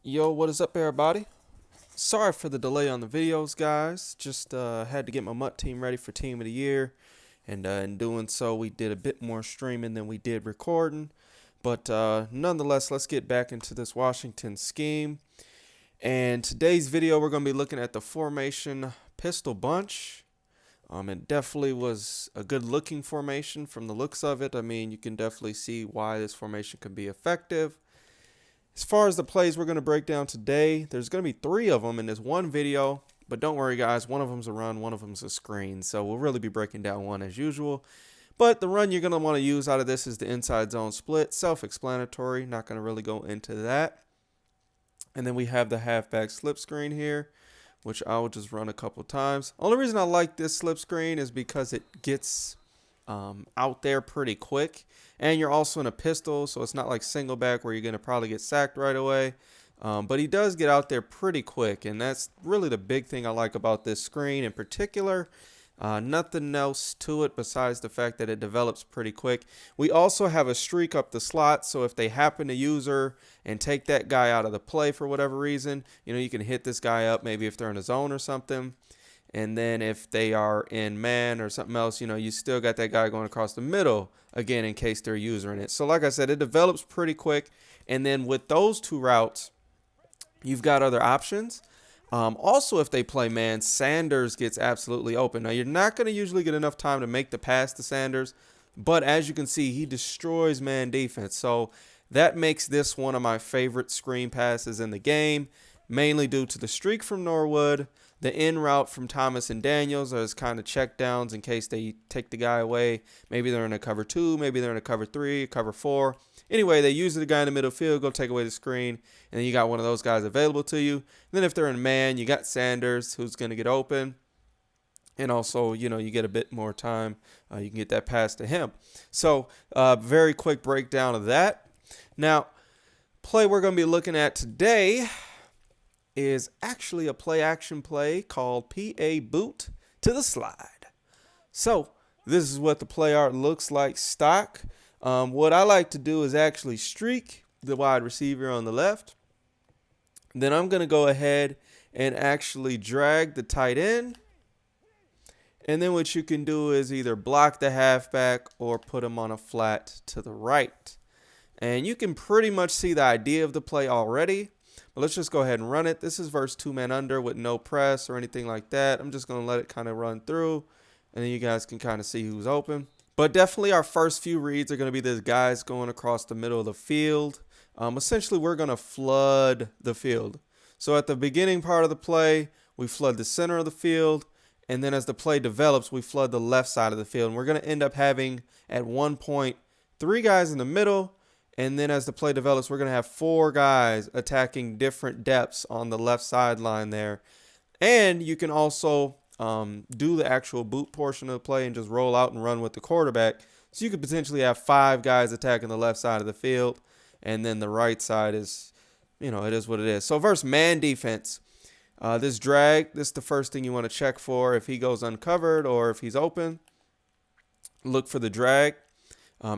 Yo, what is up, everybody? Sorry for the delay on the videos, guys. Just had to get my MUT team ready for Team of the Year, and in doing so, we did a bit more streaming than we did recording. But nonetheless, let's get back into this Washington scheme. And today's video, we're going to be looking at the formation pistol bunch. It definitely was a good-looking formation from the looks of it. I mean, you can definitely see why this formation can be effective. As far as the plays we're going to break down today, there's going to be 3 of them in this one video. But don't worry, guys. One of them's a run, one of them's a screen. So we'll really be breaking down one as usual. But the run you're going to want to use out of this is the inside zone split. Self-explanatory. Not going to really go into that. And then we have the halfback slip screen here, which I will just run a couple times. Only reason I like this slip screen is because it gets out there pretty quick. And you're also in a pistol, so it's not like single back where you're going to probably get sacked right away. But he does get out there pretty quick, and that's really the big thing I like about this screen in particular. Nothing else to it besides the fact that it develops pretty quick. We also have a streak up the slot, so if they happen to use her and take that guy out of the play for whatever reason, you can hit this guy up maybe if they're in a zone or something. And then if they are in man or something else, you still got that guy going across the middle, again, in case they're using it. So like I said, it develops pretty quick. And then with those 2 routes, you've got other options. Also, if they play man, Sanders gets absolutely open. Now, you're not going to usually get enough time to make the pass to Sanders. But as you can see, he destroys man defense. So that makes this one of my favorite screen passes in the game, mainly due to the streak from Norwood, the in route from Thomas and Daniels as kind of check downs in case they take the guy away. Maybe they're in a cover 2, maybe they're in a cover 3, cover 4. Anyway, they use the guy in the middle field, go take away the screen, and then you got one of those guys available to you. And then if they're in man, you got Sanders who's going to get open. And also, you get a bit more time. You can get that pass to him. So, very quick breakdown of that. Now, play we're going to be looking at today is actually a play action play called PA boot to the slide. So this is what the play art looks like stock. What I like to do is actually streak the wide receiver on the left. Then I'm going to go ahead and actually drag the tight end. And then what you can do is either block the halfback or put him on a flat to the right. And you can pretty much see the idea of the play already. But let's just go ahead and run it. This is versus 2-man under with no press or anything like that. I'm just going to let it kind of run through, and then you guys can kind of see who's open. But definitely our first few reads are going to be these guys going across the middle of the field. Essentially, we're going to flood the field. So at the beginning part of the play, we flood the center of the field. And then as the play develops, we flood the left side of the field. And we're going to end up having, at one point, 3 guys in the middle. And then as the play develops, we're going to have 4 guys attacking different depths on the left sideline there. And you can also do the actual boot portion of the play and just roll out and run with the quarterback. So you could potentially have 5 guys attacking the left side of the field. And then the right side is, it is what it is. So versus man defense, this drag, this is the first thing you want to check for. If he goes uncovered or if he's open, look for the drag.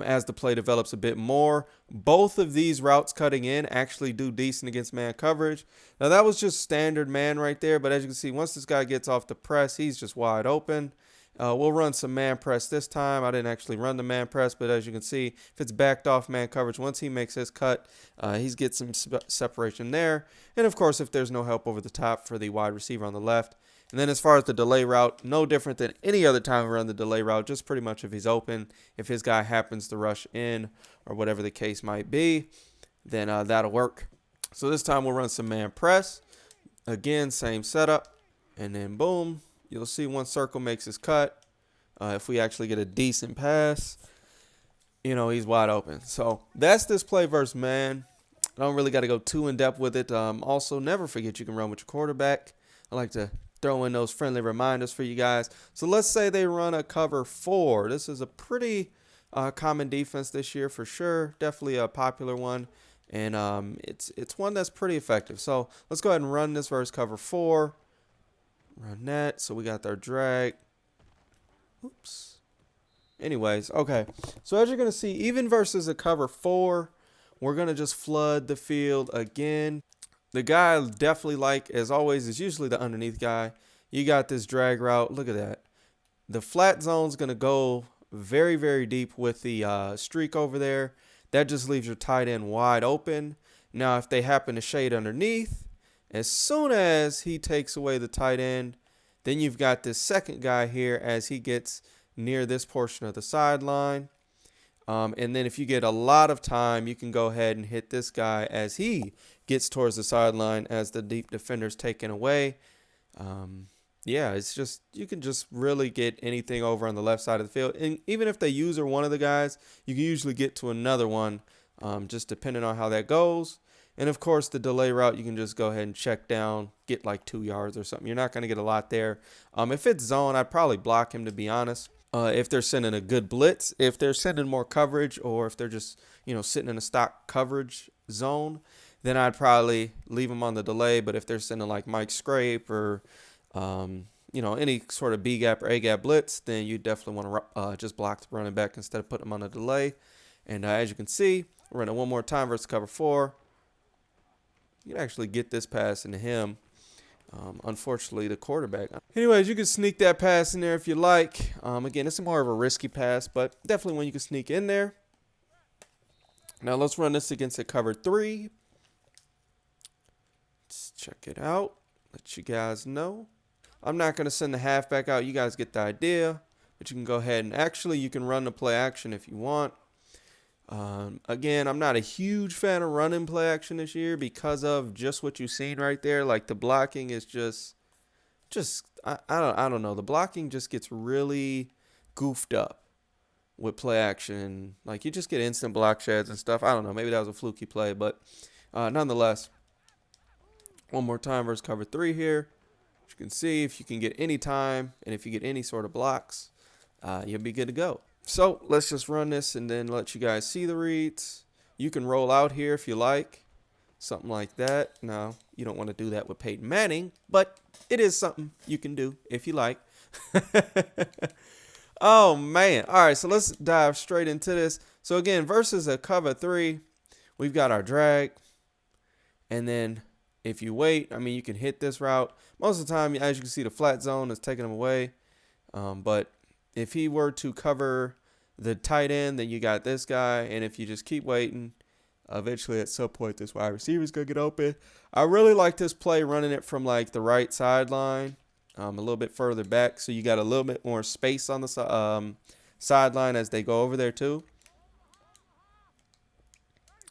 As the play develops a bit more, both of these routes cutting in actually do decent against man coverage. Now, that was just standard man right there, but as you can see, once this guy gets off the press, he's just wide open. We'll run some man press this time. I didn't actually run the man press, but as you can see, if it's backed off man coverage, once he makes his cut, he's get some separation there. And, of course, if there's no help over the top for the wide receiver on the left. And then as far as the delay route, no different than any other time we run the delay route, just pretty much if he's open, if his guy happens to rush in or whatever the case might be, then that'll work. So this time we'll run some man press. Again, same setup. And then boom, you'll see one circle makes his cut. If we actually get a decent pass, he's wide open. So that's this play versus man. I don't really got to go too in depth with it. Also, never forget you can run with your quarterback. I like to throw in those friendly reminders for you guys. So let's say they run a cover 4. This is a pretty common defense this year for sure. Definitely a popular one. And it's one that's pretty effective. So let's go ahead and run this versus cover 4. Run that. So we got our drag. Oops. Anyways, okay. So as you're going to see, even versus a cover 4, we're going to just flood the field again. The guy I definitely like, as always, is usually the underneath guy. You got this drag route. Look at that. The flat zone's going to go very, very deep with the streak over there. That just leaves your tight end wide open. Now, if they happen to shade underneath, as soon as he takes away the tight end, then you've got this second guy here as he gets near this portion of the sideline. And then if you get a lot of time, you can go ahead and hit this guy as he gets towards the sideline as the deep defender's taken away. Yeah, it's just, you can just really get anything over on the left side of the field. And even if they use one of the guys, you can usually get to another one, just depending on how that goes. And of course, the delay route, you can just go ahead and check down, get like 2 yards or something. You're not going to get a lot there. If it's zone, I'd probably block him, to be honest. If they're sending a good blitz, if they're sending more coverage, or if they're just, sitting in a stock coverage zone, then I'd probably leave them on the delay. But if they're sending like Mike Scrape or any sort of B gap or A gap blitz, then you definitely want to just block the running back instead of putting them on a delay. And as you can see, we're running one more time versus cover 4. You can actually get this pass into him. Unfortunately, the quarterback. Anyways, you can sneak that pass in there if you like. Again, it's more of a risky pass, but definitely one you can sneak in there. Now let's run this against a cover 3. Let's check it out. Let you guys know. I'm not going to send the halfback out. You guys get the idea. But you can go ahead and actually you can run the play action if you want. Again, I'm not a huge fan of running play action this year because of just what you've seen right there. Like the blocking is just I don't know. The blocking just gets really goofed up with play action. Like you just get instant block sheds and stuff. I don't know. Maybe that was a fluky play, but nonetheless, one more time versus cover 3 here. You can see if you can get any time and if you get any sort of blocks, you'll be good to go. So let's just run this and then let you guys see the reads. You can roll out here if you like, something like that. Now, you don't want to do that with Peyton Manning, but it is something you can do if you like. Oh, man. All right, so let's dive straight into this. So, again, versus a cover 3, we've got our drag. And then if you wait, you can hit this route. Most of the time, as you can see, the flat zone is taking them away. But if he were to cover the tight end, then you got this guy. And if you just keep waiting, eventually at some point, this wide receiver is going to get open. I really like this play running it from like the right sideline, a little bit further back. So you got a little bit more space on the sideline as they go over there too.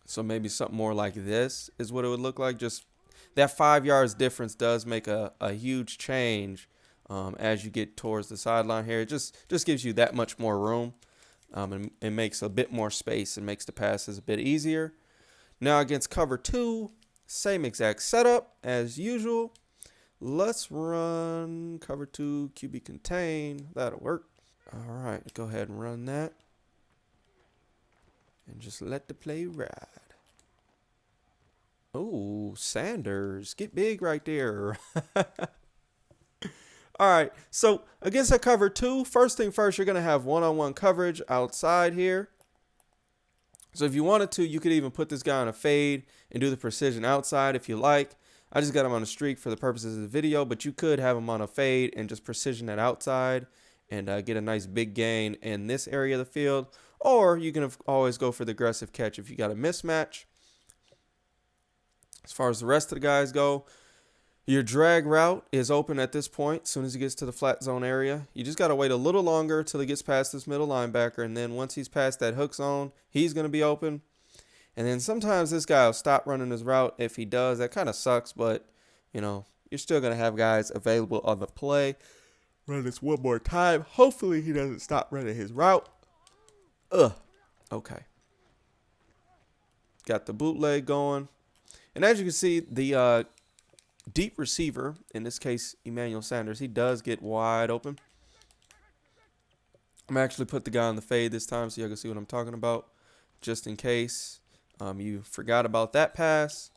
So maybe something more like this is what it would look like. Just that 5 yards difference does make a huge change. As you get towards the sideline here, it just gives you that much more room, and it makes a bit more space and makes the passes a bit easier. Now against cover 2, same exact setup as usual. Let's run cover 2 QB contain. That'll work. All right, go ahead and run that, and just let the play ride. Oh, Sanders, get big right there. All right, so against a cover 2, first thing first, you're going to have one-on-one coverage outside here. So if you wanted to, you could even put this guy on a fade and do the precision outside if you like. I just got him on a streak for the purposes of the video, but you could have him on a fade and just precision that outside and get a nice big gain in this area of the field. Or you can always go for the aggressive catch if you got a mismatch. As far as the rest of the guys go, your drag route is open at this point. As soon as he gets to the flat zone area, you just got to wait a little longer till he gets past this middle linebacker. And then once he's past that hook zone, he's going to be open. And then sometimes this guy will stop running his route. If he does, that kind of sucks. But, you're still going to have guys available on the play. Run this one more time. Hopefully he doesn't stop running his route. Okay. Got the bootleg going. And as you can see, the deep receiver, in this case, Emmanuel Sanders, he does get wide open. I'm actually put the guy on the fade this time so you can see what I'm talking about, just in case you forgot about that pass.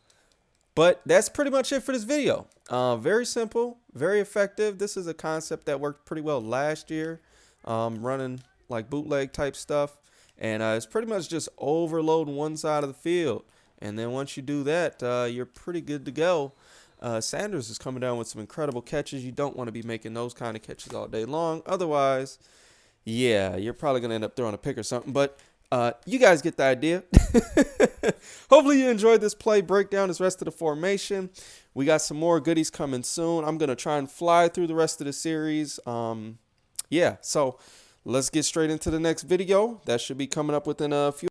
But that's pretty much it for this video. Very simple, very effective. This is a concept that worked pretty well last year, running like bootleg type stuff. And it's pretty much just overloading one side of the field. And then once you do that, you're pretty good to go. Sanders is coming down with some incredible catches. You don't want to be making those kind of catches all day long. Otherwise, yeah, you're probably going to end up throwing a pick or something. But you guys get the idea. Hopefully you enjoyed this play breakdown, this rest of the formation. We got some more goodies coming soon. I'm going to try and fly through the rest of the series. Yeah, so let's get straight into the next video. That should be coming up within a few